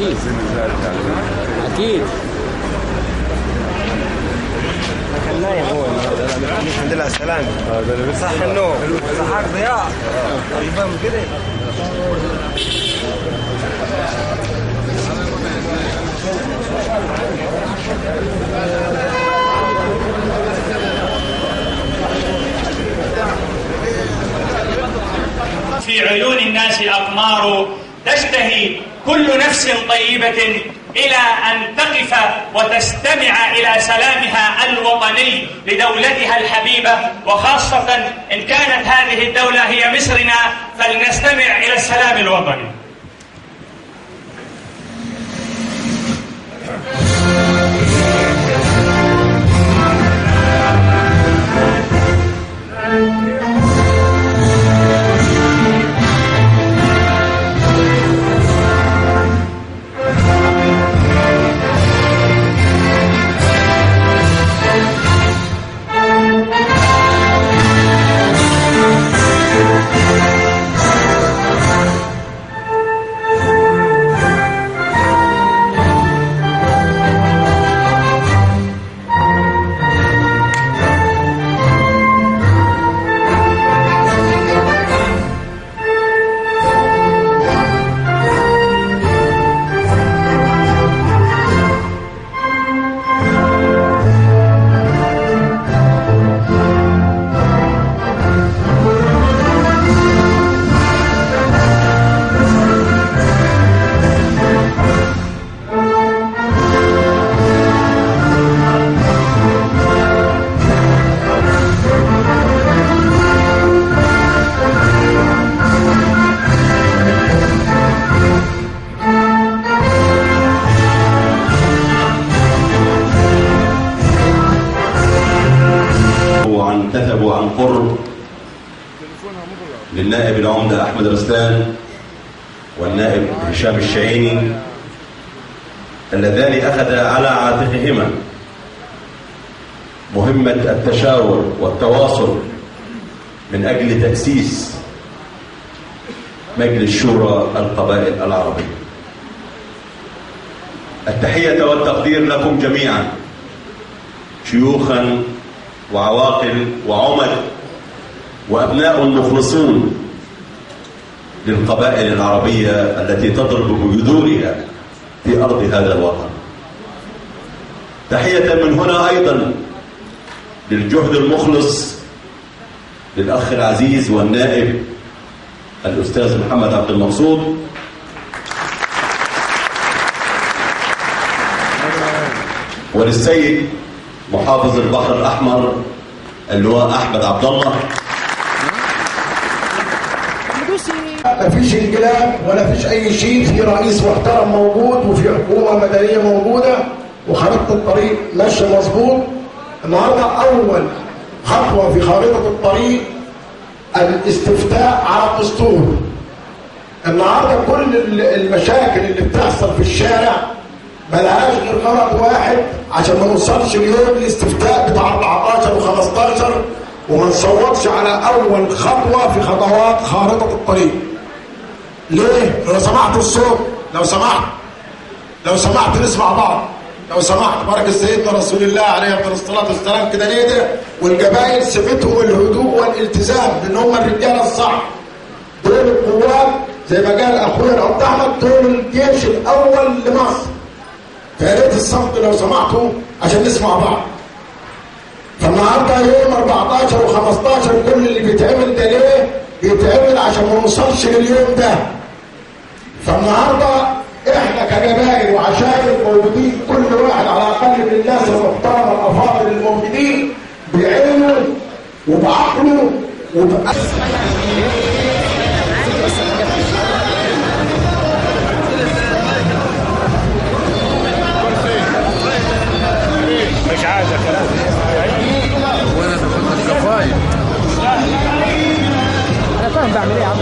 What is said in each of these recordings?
اكيد اكيد. كان نايم هو الحمد لله سلام. صح النوم صحاك ضياء يفهم كده. في عيون الناس أقمار تشتهي كل نفس طيبة إلى أن تقف وتستمع إلى سلامها الوطني لدولتها الحبيبة، وخاصة إن كانت هذه الدولة هي مصرنا فلنستمع إلى السلام الوطني. انتخبوا عن قرب للنائب العمدة أحمد رستان والنائب هشام الشعيني اللذان أخذا على عاتقهما مهمة التشاور والتواصل من أجل تأسيس مجلس شورى القبائل العربية. التحية والتقدير لكم جميعا شيوخا وعواقل وعمد وأبناء مخلصون للقبائل العربية التي تضرب بجذورها في أرض هذا الوطن. تحية من هنا أيضا للجهد المخلص للأخ العزيز والنائب الأستاذ محمد عبد المقصود وللسيد محافظ البحر الأحمر اللواء أحمد عبد الله. ما فيش انقلاب ولا فيش أي شيء، في رئيس محترم موجود وفي حكومة مدنية موجودة وخريطة الطريق ماشية مظبوط. النهارده أول خطوة في خريطة الطريق الاستفتاء على الدستور. النهارده كل المشاكل اللي بتحصل في الشارع ملهاش غير غرض واحد عشان ما نوصلش اليوم الاستفتاء بتاع 14 و15 وما نصوتش على اول خطوه في خطوات خارطه الطريق. ليه؟ لو سمحتوا الصوت، لو سمحت نسمع بعض، لو سمحت بركة سيدنا رسول الله عليه افضل الصلاه والسلام كده نهدى. والقبائل سمتهم الهدوء والالتزام لان هم الرجاله الصح. دول القوات زي ما قال اخويا العبد احمد، دول الجيش الاول لمصر. فيا ريت الصمت لو سمحتوا عشان نسمع بعض. فالنهارده يوم 14 و15 كل اللي بيتعمل ده ليه؟ بيتعمل عشان ما نوصلش لليوم ده. فالنهارده احنا كجماهير وعشائر موجودين، كل واحد على الاقل من الناس المحترمه الافاضل الموجودين بعينه وبعقله مش عايزه كلام وانا باخد كفايه. انا فاهم بعمل ايه يا عم.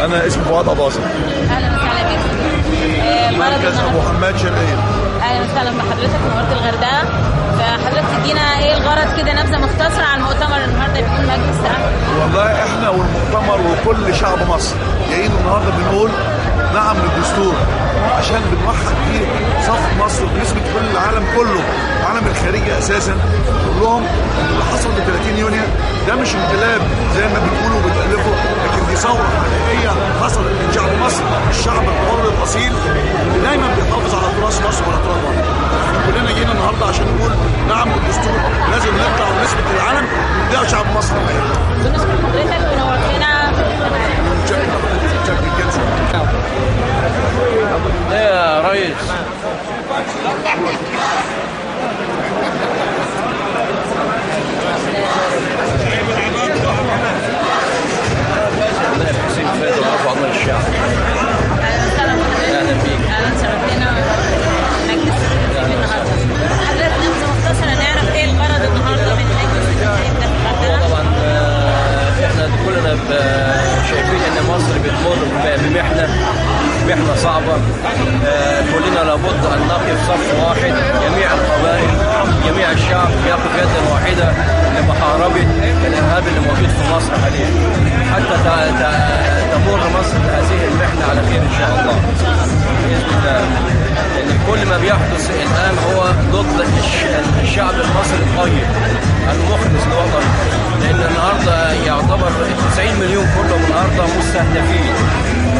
انا اسمي فؤاد اباظه. اهلا وسهلا بك. مركز ابو حماد شرقيه. اهلا وسهلا بحضرتك، نورت الغردقه. فحضرتك تدينا ايه الغرض كده، نبذه مختصره عن المؤتمر النهارده بيكون مجلس الامن؟ والله احنا والمؤتمر وكل شعب مصر جايين النهارده بنقول نعم للدستور، عشان بنوحد فيه صف مصر بنسبه كل العالم كله، العالم الخارجي اساسا. نقول لهم اللي حصل ب 30 يونيو ده مش انقلاب زي ما بتقولوا وبتالفوا، لكن دي ثوره حقيقيه حصلت من شعب مصر، الشعب الحر الاصيل اللي دايما بيحافظ على تراث مصر وعلى تراث مصر. احنا كلنا جينا النهارده عشان نقول نعم للدستور، لازم نطلع ونثبت للعالم ده شعب مصر. بنشكر حضرتك ونورتنا. شكرا جدا. يا ريس حسين فايد ورفع عمر الشعب. اهلا وسهلا بحضرتك. اهلا بيك. اهلا شرفتنا مجلس النهارده. حضرتك نبذه مختصره نعرف ايه الغرض النهارده من مجلس النهارده في الغردقه؟ طبعا احنا كلنا شايفين ان مصر بتمر بمحنه صعبه. كلنا لابد ان نقف صف واحد، جميع القبائل جميع الشعب يقف يدا واحده لمحاربه الارهاب اللي موجود في مصر حاليا، حتى تمر مصر هذه المحنه على خير ان شاء الله باذن الله. لان كل ما بيحدث الان هو ضد الشعب المصري الطيب المخلص لوطنه، لان النهارده يعتبر 90 مليون كلهم النهارده مستهدفين،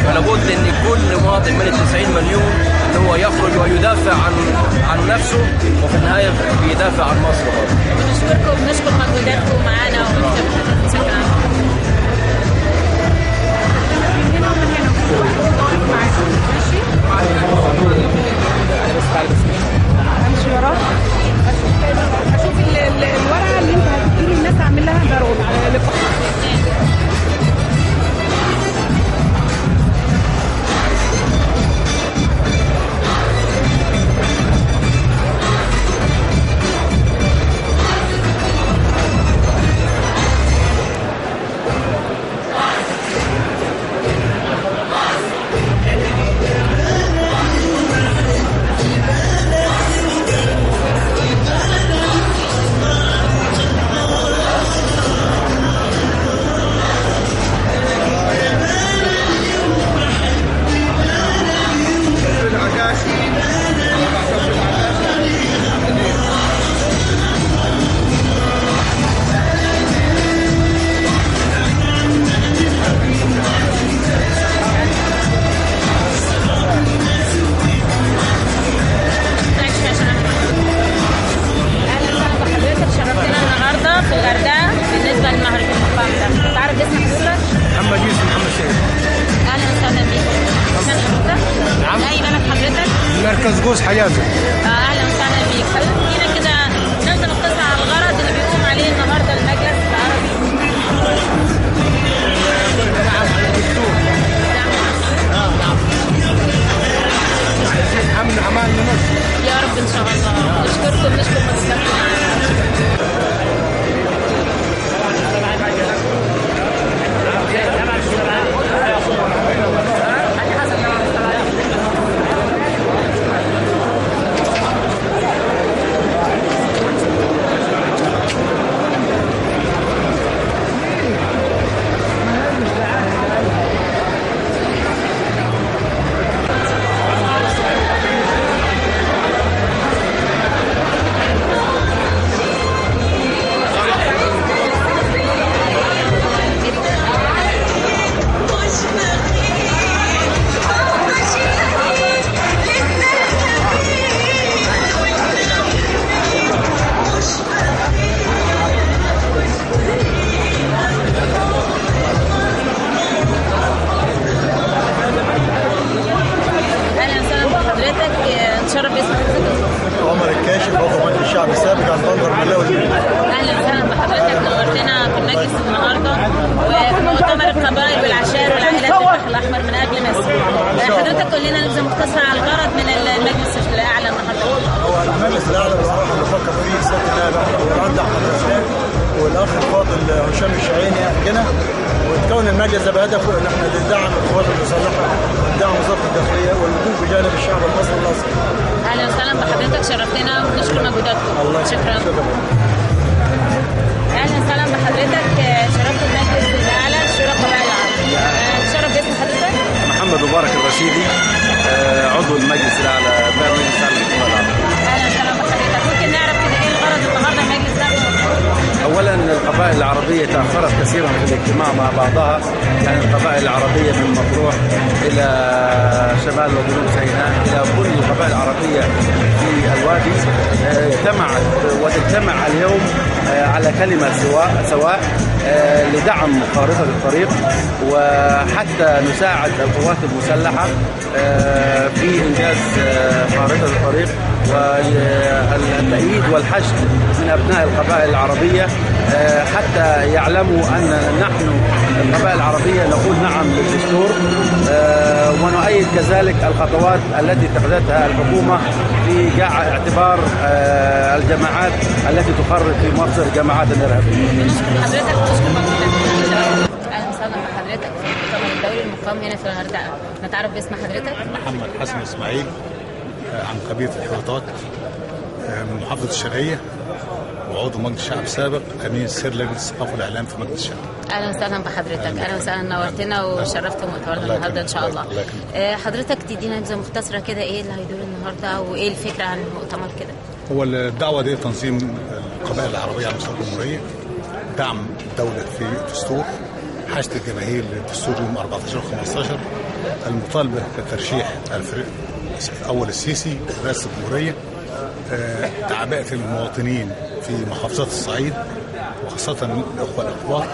فلابد ان كل مواطن من ال 90 مليون ان هو يخرج ويدافع عن نفسه، وفي النهايه بيدافع عن مصر برضه. بنشكركم ونشكر مجهوداتكم معانا وشكرا. امشي وراك اشوف الورقه اللي انت هتديني الناس اعمل لها بارون على لقاء. مركز جوز حياته. اهلا وسهلا بيك. خلينا كده نبذه مختصره عن الغرض اللي بيقوم عليه النهارده المجلس العربي. نعم على الدستور. امن امان لمصر. يا رب ان شاء الله. نشكركم نشكر مجلسكم. القوات المسلحه والدعم وزاره الداخليه والوقوف بجانب الشعب المصري الاصلي. اهلا وسهلا بحضرتك، شرفتنا ونشكر مجهوداتكم. الله شكرا. شكرا. اهلا وسهلا بحضرتك، شرفت المجلس الاعلى لشورى القبائل العربيه. تشرف باسم حضرتك؟ محمد مبارك الرشيدي، عضو المجلس الاعلى للقبائل العربيه. اهلا وسهلا بحضرتك، ممكن نعرف كده ايه الغرض النهارده المجلس ده؟ اولا القبائل العربيه تاخرت كثيرا في الاجتماع مع بعضها، يعني القبائل العربيه من مطروح الى شمال وجنوب سيناء الى كل القبائل العربيه في الوادي اجتمعت وتجتمع اليوم على كلمه سواء لدعم خارطه الطريق، وحتى نساعد القوات المسلحه في انجاز خارطه الطريق والتأييد والحشد من أبناء القبائل العربية، حتى يعلموا أن نحن القبائل العربية نقول نعم للدستور، ونؤيد كذلك الخطوات التي اتخذتها الحكومة في اعتبار الجماعات التي تخرج في مصر جماعات إرهابية. حضرتك أهلا وسهلا بحضرتك في المؤتمر الدولي المقام هنا في الغردقة. نتعرف باسم حضرتك؟ محمد حسن إسماعيل، عن قبيلة الحوطات من محافظة الشرقية، وعضو مجلس الشعب سابق، أمين سر لجنة الثقافة والإعلام في مجلس الشعب. أهلا وسهلا بحضرتك، أهلا وسهلا، نورتنا وشرفت مؤتمرنا النهارده إن شاء الله. حضرتك تدينا نبذة مختصرة كده إيه اللي هيدور النهارده وإيه الفكرة عن المؤتمر كده؟ هو الدعوة دي تنظيم القبائل العربية على مستوى الجمهورية، دعم الدولة في الدستور، حشد الجماهير للدستور يوم 14 و 15، المطالبة بترشيح أول السيسي رئاسة الجمهورية، تعبئة المواطنين في محافظات الصعيد وخاصة الأخوة الأقباط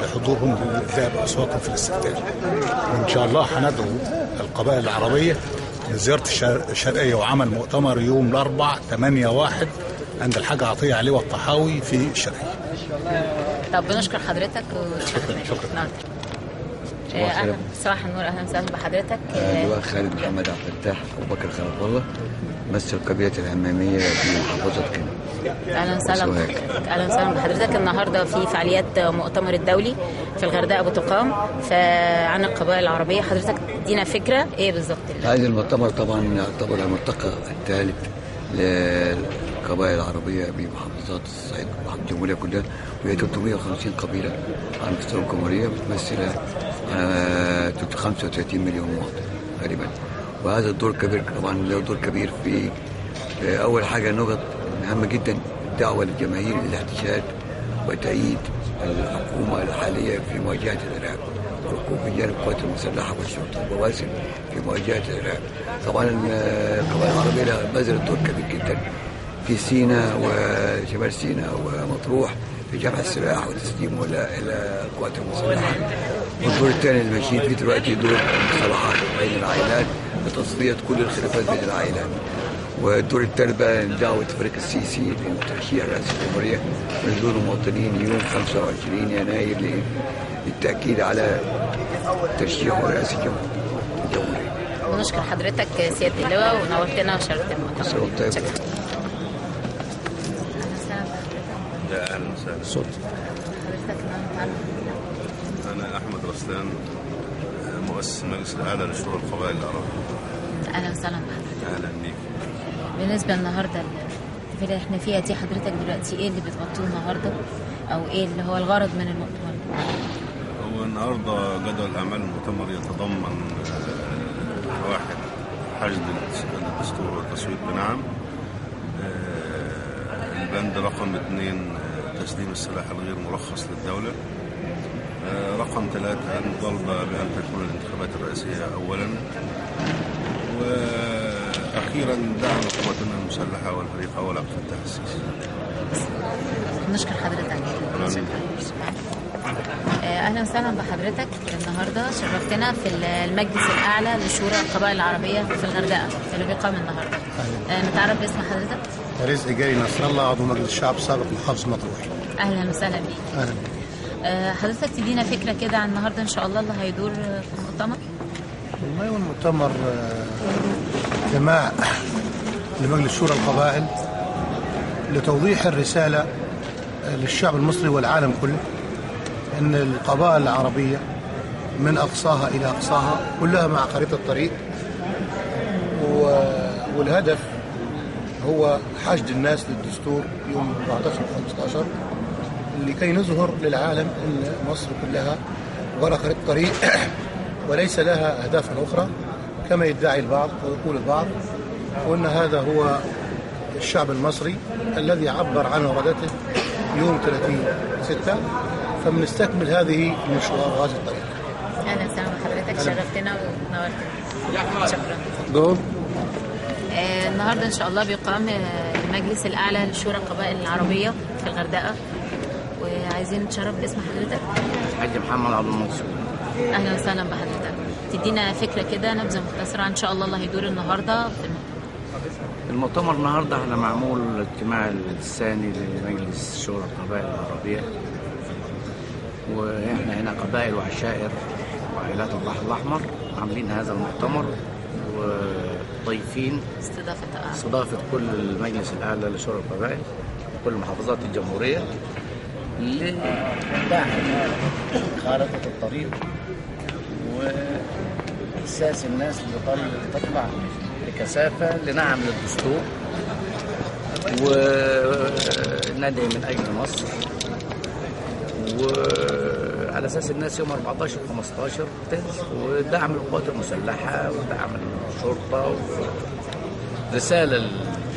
لحضورهم لإدلاء أصواتهم في الاستفتاء. وإن شاء الله هندعو القبائل العربية لزيارة الشرقية وعمل مؤتمر يوم الأربعاء 8/1 عند الحاج عطية علي والطحاوي في الشرقية. طب بنشكر حضرتك شكرا. اهلا صباح النور، اهلا وسهلا بحضرتك. اللواء خالد محمد عبد الفتاح ابو بكر خالد والله، ممثل قبيله الهماميه في محافظه كنا. اهلا وسهلا بحضرتك. اهلا وسهلا بحضرتك. النهارده في فعاليات مؤتمر الدولي في الغردقه بتقام عن القبائل العربيه، حضرتك تدينا فكره ايه بالظبط؟ هذا المؤتمر طبعا يعتبر الملتقى الثالث للقبائل العربيه بمحافظات الصعيد والجمهوريه كلها، وهي 350 قبيله على مستوى الجمهوريه بتمثل 35 مليون مواطن تقريبا. وهذا الدور كبير طبعا، له دور كبير في اول حاجه نقط مهمه جدا، الدعوه للجماهير للاحتشاد وتأييد الحكومه الحاليه في مواجهه الارهاب، والوقوف بجانب القوات المسلحه والشرطه والبواسل في مواجهه الارهاب. طبعا القبائل العربيه لها بذلت دور كبير جدا في سيناء وشمال سيناء ومطروح في جمع السلاح وتسليمه الى القوات المسلحه. والدور الثاني اللي ماشيين فيه دلوقتي دور المصالحات بين العائلات لتصفيه كل الخلافات بين العائلات. والدور الثالث بقى دعوه فريق السيسي لترشيح رئاسه الجمهوريه لحضور المواطنين يوم 25 يناير للتاكيد على ترشيح رئاسه الجمهوريه. ونشكر حضرتك سياده اللواء ونورتنا وشرفت المؤتمر. شكرا. اهلا وسهلا. صوت انا احمد رسلان، مؤسس المجلس الاعلى لشورى القبائل العربيه. اهلا وسهلا بحضرتك. اهلا بيك. بالنسبه النهارده اللي احنا فيها دي، حضرتك دلوقتي ايه اللي بتغطوه النهارده او ايه اللي هو الغرض من المؤتمر؟ هو النهارده جدول اعمال المؤتمر يتضمن واحد حشد الدستور والتصويت بنعم، البند رقم 2 تسليم السلاح الغير مرخص للدولة، رقم 3 المطالبة بأن تكون الانتخابات الرئاسية أولا، وأخيرا دعم قواتنا المسلحة والفريق أول عبد الفتاح السيسي. نشكر حضرتك. اهلا وسهلا بحضرتك. النهارده شرفتنا في المجلس الاعلى لشورى القبائل العربيه في الغردقه اللي بيقام النهارده. نتعرف باسم حضرتك؟ رزق جاري نصر الله، عضو مجلس الشعب سابق محافظه مطروح. اهلا وسهلا بيك. اهلا بيك. حضرتك تدينا فكره كده عن النهارده ان شاء الله اللي هيدور في المؤتمر؟ والله هو المؤتمر اجتماع لمجلس شورى القبائل لتوضيح الرساله للشعب المصري والعالم كله ان القبائل العربيه من أقصاها إلى أقصاها كلها مع خريطة الطريق، والهدف هو حشد الناس للدستور يوم 14-15 لكي نظهر للعالم أن مصر كلها وراء خريطة الطريق وليس لها أهداف أخرى كما يدعي البعض ويقول البعض، وأن هذا هو الشعب المصري الذي عبر عن إرادته يوم 30/6. فبنستكمل هذه المشوار وهذه الطريق. اهلا وسهلا بحضرتك، شرفتنا ونورتنا. شكرا. دور النهارده ان شاء الله بيقام المجلس الاعلى لشورى القبائل العربيه في الغردقه، وعايزين نتشرف باسم حضرتك. الحاج محمد عبد المنصور. اهلا وسهلا بحضرتك. تدينا فكره كده، نبذه مختصره ان شاء الله اللي هيدور النهارده في المؤتمر. النهارده احنا معمول الاجتماع الثاني لمجلس شورى القبائل العربيه، واحنا هنا قبائل وعشائر وعائلات البحر الاحمر عاملين هذا المؤتمر، وضيفين استضافه كل المجلس الاعلى لشورى القبائل كل محافظات الجمهوريه لدعم خارطه الطريق وإحساس الناس اللي تطلع بكثافة لنعم للدستور وندعي من أجل مصر، وعلى أساس الناس يوم 14-15 ودعم القوات المسلحة ودعم الشرطة ورسالة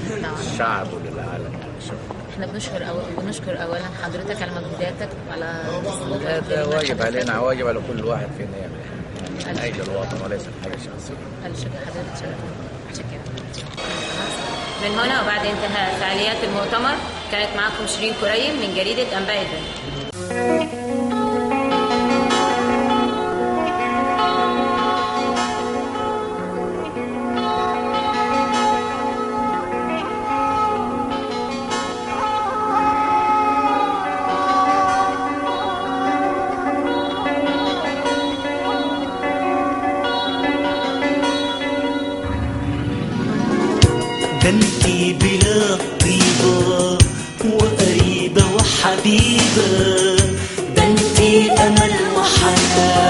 للشعب وللعالم. احنا بنشكر اولا حضرتك على مجهوداتك وعلى هذا واجب علينا، واجب على كل واحد فينا يعمل من اجل الوطن وليس حاجه شخصيه. شكرا حضرتك. من هنا وبعد انتهاء فعاليات المؤتمر كانت معكم شيرين كريم من جريده انباء الدنيا. انتي بلاد طيبة وقريبة وحبيبة، ده انتي امل وحنان